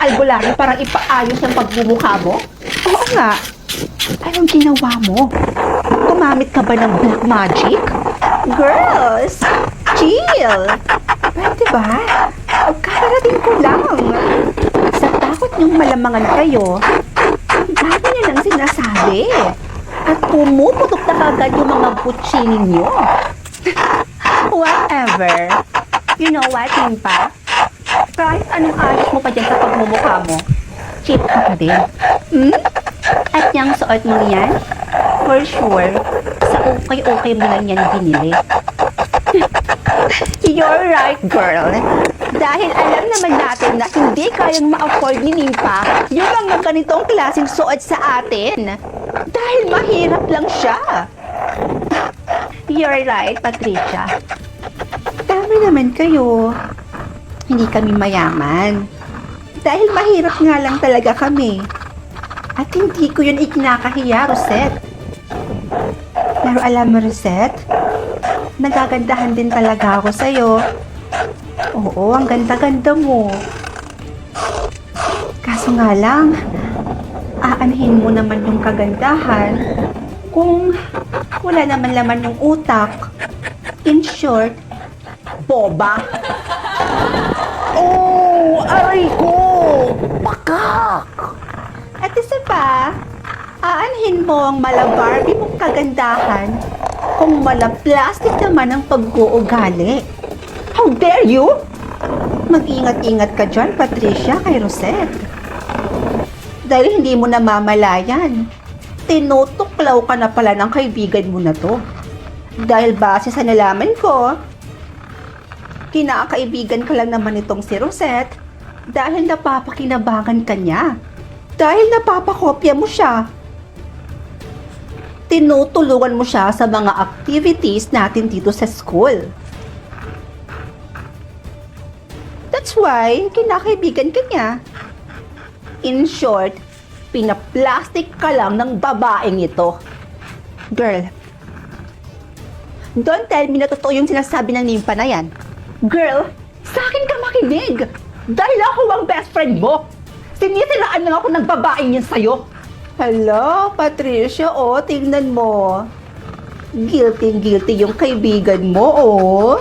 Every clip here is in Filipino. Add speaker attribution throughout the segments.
Speaker 1: albularyo para ipaayos ang pagmumukha mo? Oo nga. Anong ginawa mo? Gumamit ka ba ng black magic? Girls, chill! Pwede ba? Kararating ko lang. Sa takot niyong malamangan kayo, dami niyo lang sinasabi. At pumuputok na kagad yung mga butsi ninyo. Whatever. You know what, Nimpa? Kahit anong ayos mo pa dyan sa pagmumukha mo, cheap ka pa din. Hmm? At yung suot mo yan, for sure, sa okay-okay mo lang yan binili. You're right, girl. Dahil alam naman natin na hindi kayang ma-afford ni Nimpa yung mga ganitong klaseng suot sa atin. Dahil mahirap lang siya. You're right, Patricia. Tama naman kayo. Hindi kami mayaman. Dahil mahirap nga lang talaga kami. At hindi ko yun ikinakahiya, Rosette. Pero alam mo, Rosette, nagagandahan din talaga ako sa'yo. Oo, ang ganda-ganda mo. Kaso nga lang, aanhin mo naman yung kagandahan kung wala naman laman yung utak. In short, boba. Oh, aray ko! Bakak! At isa pa, aanhin mo ang mala-Barbie mong kagandahan kung mala-plastic naman ang pag-uugali. How dare you? Mag-ingat-ingat ka dyan, Patricia, kay Rosette. Dahil hindi mo namamalayan, tinutuklaw ka na pala ng kaibigan mo na to. Dahil base sa nalaman ko, kinakaibigan ka lang naman itong si Rosette dahil napapakinabangan ka niya. Dahil napapakopya mo siya. Tinutulungan mo siya sa mga activities natin dito sa school. That's why, kinakaibigan ka niya. In short, pinaplastic ka lang ng babaeng ito. Girl, don't tell me na totoo yung sinasabi ng Nimpa na yan. Girl, sa akin ka makinig. Dahil ako ang best friend mo. Sinisiraan lang ako ng babaeng yan sa'yo. Hello, Patricia, oh, tingnan mo. Guilty yung kaibigan mo, oh.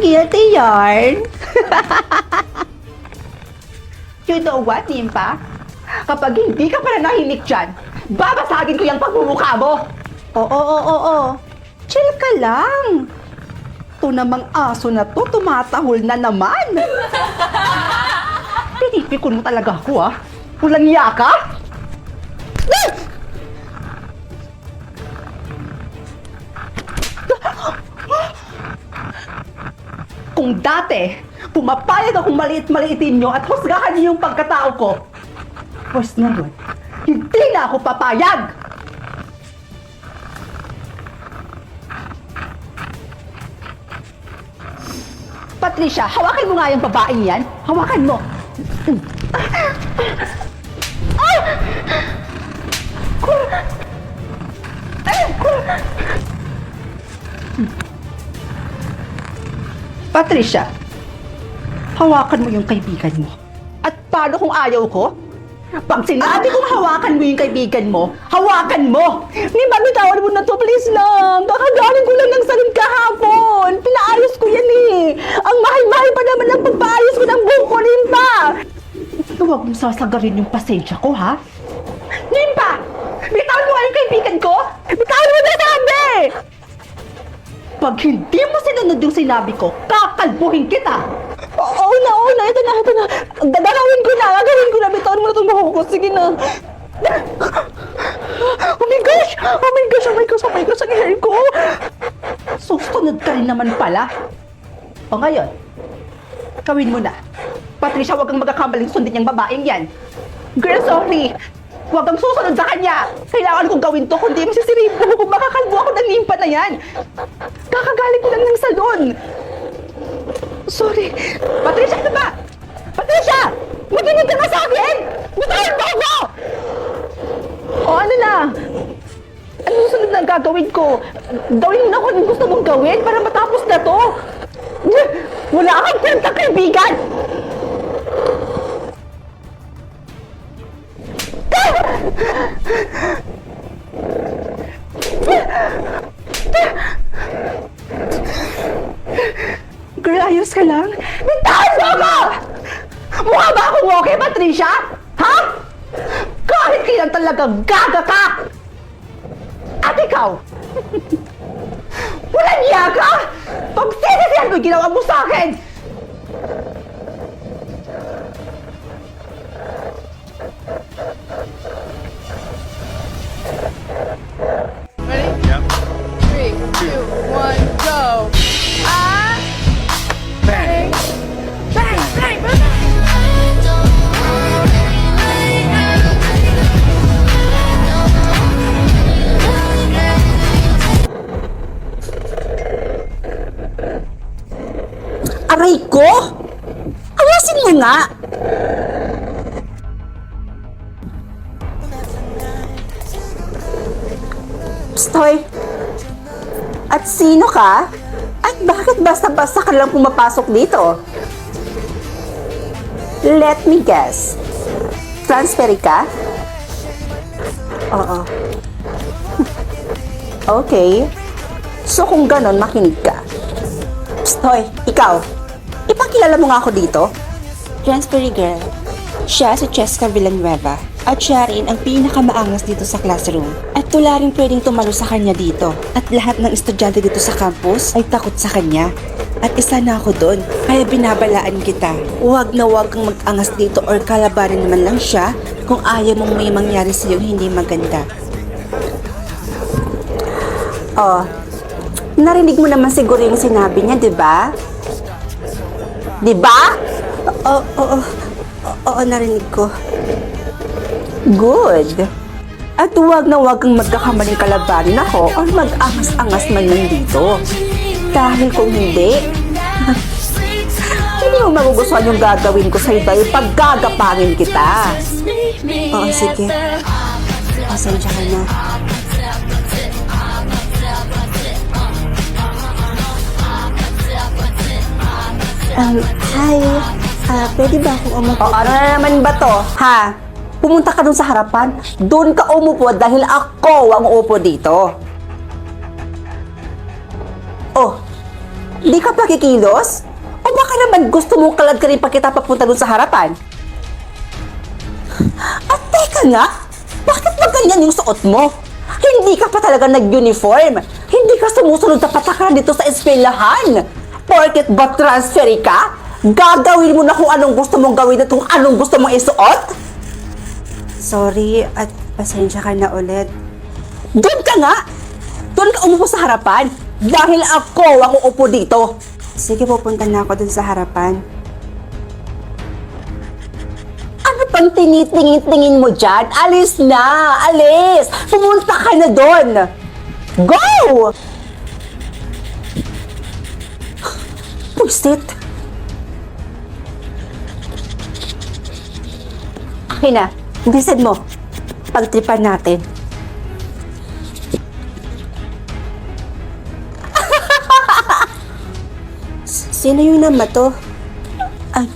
Speaker 1: Guilty yarn. You know what, Nimpa? Kapag hindi ka pala nahinik dyan, babasagin ko yung pagmumukha mo. Oo. Chill ka lang. Ito namang aso na to, tumatahol na naman. Pinipikon mo talaga ako, ah. Walang iya ka? Kung dati, pumapayag akong maliit-maliitin nyo at husgahan niyo yung pagkatao ko, pues ngayon, hindi na ako papayag! Patricia, hawakan mo nga yung babaeng yan. Hawakan mo. Patricia, hawakan mo yung kaibigan mo. At paano kung ayaw ko? Pag sinabi kong hawakan mo yung kaibigan mo, hawakan mo! Nimpa, bitawan mo na to, please lang! Kakagaling ko lang ng salon kahapon! Pinaayos ko yan eh! Ang mahal-mahal pa naman ang pagpaayos ko ng buhok ko, Nimpa! Huwag mong sasagarin yung pasensya ko, ha? Nimpa! Bitawan mo nga yung kaibigan ko! Bitawan mo na sabi! Pag hindi mo sinunod yung sinabi ko, kakalbuhin kita! Oo na, ito na. Gagawin ko na, bitawan mo na itong buhok ko, sige na. Oh my gosh, ang hair ko. Susunod ka rin naman pala. O ngayon, gawin mo na. Patricia, huwag kang magkakamaling sundin yung babaeng yan. Girl, sorry. Huwag kang susunod sa kanya. Kailangan kong gawin to, kundi masisirip ko kung makakalbo ako ng Nimpa na yan. Kakagaling ko lang ng salon. Sorry. Patricia, ano ba? Patricia! Makinig ka na sa akin! Bitawan mo ako! O ano na? Ano sunod na ang gagawin ko. Gawin mo na kung anong gusto mong gawin para matapos na to. Wala kang kwenta, kaibigan! Girl, ayos ka lang? Bitahan mo ako! Mukha ba akong okay, Patricia? Ha? Kahit kailan talaga gaga ka! At ikaw? Walang niya ka! Pagsisisihan mo yung ginawa mo sa akin!
Speaker 2: Ready?
Speaker 3: Yep.
Speaker 2: 3, 2, 1, go! Ah!
Speaker 3: Bang!
Speaker 2: Bang! Bang! Bang!
Speaker 1: Aray ko! Ayasin mo nga! Stoy! At sino ka? At bakit basta-basta ka lang pumapasok dito? Let me guess. Transfer ka? Oo. Okay. So kung ganon, makinig ka. Stoy, ikaw. Ipakilala mo nga ako dito.
Speaker 4: Transferee girl. Siya si Cheska Villanueva at siya rin ang pinakamaangas dito sa classroom. At wala rin pwedeng tumalo sa kanya dito. At lahat ng estudyante dito sa campus ay takot sa kanya. At isa na ako doon, kaya binabalaan kita. Huwag na huwag kang mag-angas dito or kalabanin naman lang siya kung ayaw mong may mangyari sa iyong hindi maganda.
Speaker 1: Oh, narinig mo naman siguro yung sinabi niya, di ba? Di ba?
Speaker 4: Oo, narinig ko.
Speaker 1: Good. At huwag na huwag kang magkakamaling kalabanin ako o mag-angas-angas man lang dito. Dahil kung hindi, hindi mo magugustuhan yung gagawin ko sa'yo dahil paggagapangin kita.
Speaker 4: Oo, sige. Pasensya ka na. Hi. Pwede ba akong umupo?
Speaker 1: O ano na naman ba to, ha? Pumunta ka dun sa harapan, dun ka umupo dahil ako ang uupo dito. Oh, di ka pa kikilos? O baka naman gusto mong kalad ka rin pag kita papunta dun sa harapan? At teka nga, bakit ba ganyan yung suot mo? Hindi ka pa talaga nag-uniform. Hindi ka sumusunod sa patakaran dito sa eskwelahan. Porket ba transferi ka? Gagawin mo na kung anong gusto mong gawin at kung anong gusto mong isuot?
Speaker 4: Sorry at pasensya ka na ulit.
Speaker 1: Doon ka nga! Doon ka umupo sa harapan dahil ako ang uupo dito.
Speaker 4: Sige, pupunta na ako dun sa harapan.
Speaker 1: Ano pang tinitingin-tingin mo dyan? Alis na! Alis! Pumunta ka na doon! Go! Pusit! Akin na. Bilisan mo. Pagtripan natin.
Speaker 4: Sino yung nama to? Ay.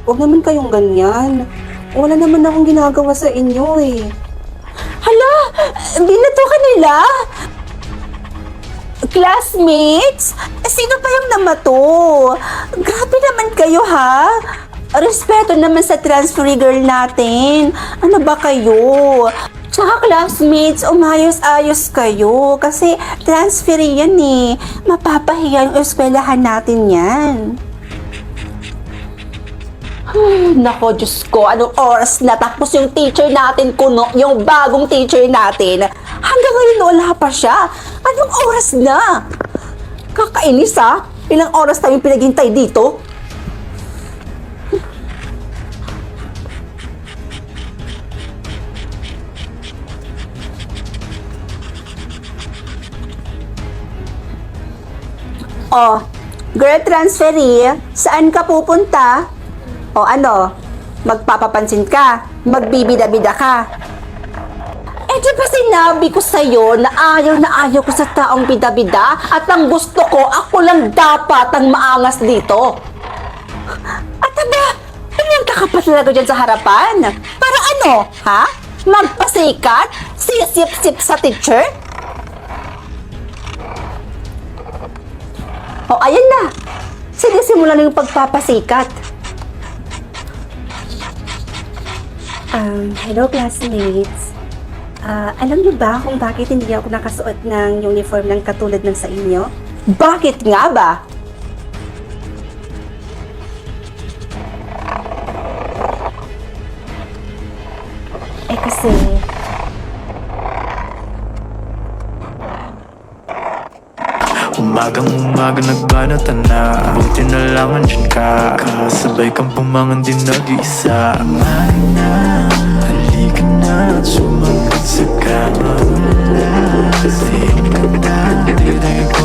Speaker 4: Huwag naman kayong ganyan. Wala naman akong ginagawa sa inyo eh.
Speaker 1: Hala! Binato ka nila? Classmates? Sino pa yung nama to? Grabe naman kayo ha? Respeto naman sa transferee girl natin. Ano ba kayo? Tsaka classmates, umayos-ayos kayo. Kasi transferee yan eh. Mapapahiya yung eskwelahan natin yan. Nako, Diyos ko, anong oras na tapos yung teacher natin kuno, yung bagong teacher natin. Hanggang ngayon wala pa siya. Anong oras na? Kakainis ha? Ilang oras tayong pinaghintay dito? Oh, girl transferee, saan ka pupunta? O ano, magpapapansin ka, magbibida-bida ka. Eh di ba sinabi ko sa'yo na ayaw ko sa taong bida-bida at ang gusto ko, ako lang dapat ang maangas dito? At aba, pinanta ka pa talaga dyan sa harapan. Para ano, ha? Magpasikat? Sisip-sip sa teacher? O, ayan na. Sinisimula na yung pagpapasikat.
Speaker 4: Hello classmates. Alam niyo ba kung bakit hindi ako nakasuot ng uniform ng katulad ng sa inyo?
Speaker 1: Bakit nga ba?
Speaker 4: Kasi
Speaker 3: Umagang-umaga nagbanata na Buti na lang andyan ka Kasabay kang pumangan din nag-iisa Mahal na, halika na at sumagot sa kama Wala, kasi ka na, dagdag